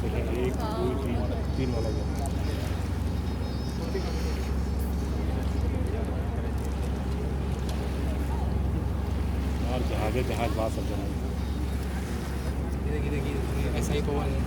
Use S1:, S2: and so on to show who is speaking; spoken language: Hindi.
S1: देखें, 1 2 3 वाला घर। और जहाज बात सब जगह
S2: देखिए ऐसा ही पवन है।